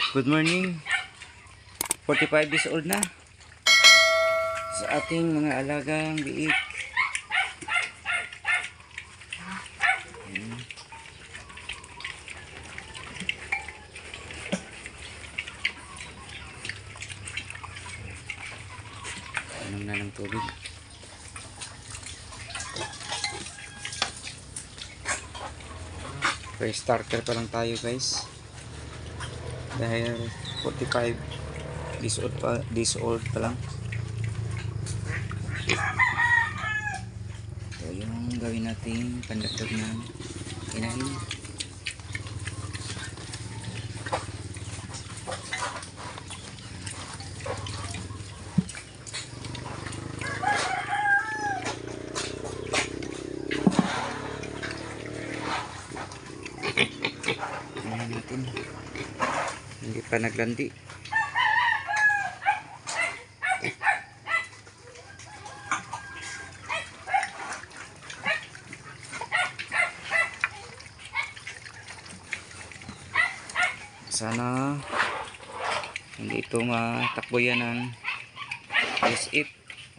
Good morning. 45 days old na sa ating mga alagang biik. Inom na ng tubig. Okay, starter pa lang tayo guys. Dahil 45 days old pa lang. So yung gawin natin pandagdag ng inahin. Natin hindi pa naglandi. Sana hindi ito matakbo yan ng SIP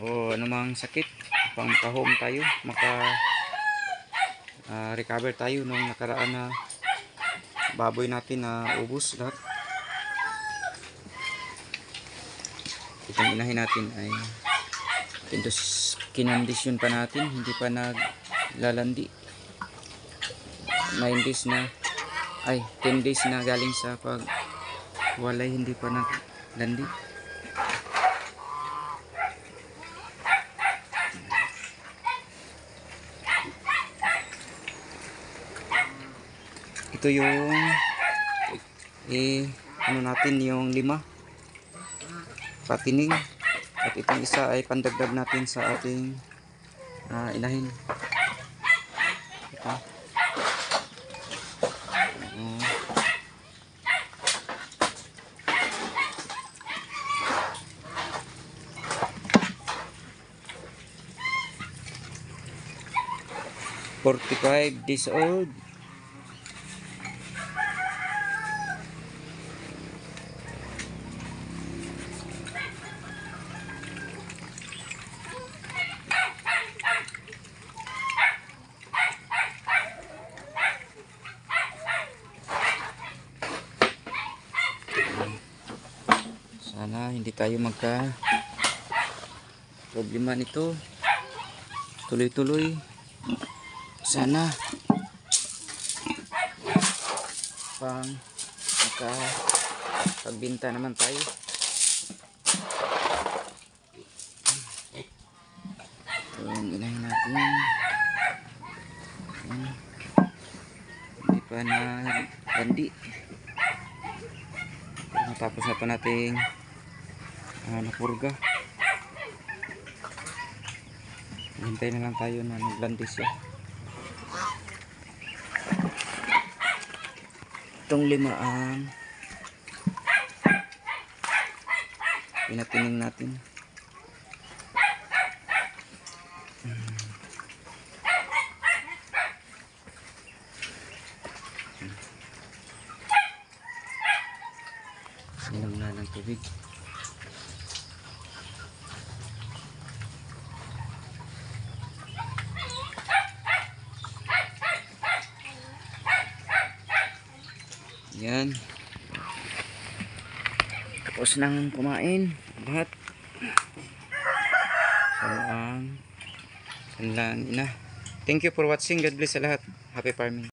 o anumang sakit. Pang-home tayo, recover tayo nung nakaraan na baboy natin na ubos lahat. Itong inahin natin ay kinondisyon pa natin, hindi pa naglalandi. 9 days na 10 days na galing sa pagwalay, hindi pa naglandi. Ito yung ano natin, yung 5 patining, at itong isa ay pandagdag natin sa ating inahin. Ito. 45 days old. Sana hindi tayo magka problema nito, tuloy-tuloy. Sana pagbinta naman tayo. Ito yung inahin natin. Hindi pa naglandi. Tapos na ito nating napurga. Hintay na lang tayo na naglandi siya. Itong 5 ang pinatining natin. Inom na ng tubig. Yan. Tapos nang kumain lahat. San lang ina. Thank you for watching. God bless sa lahat. Happy farming.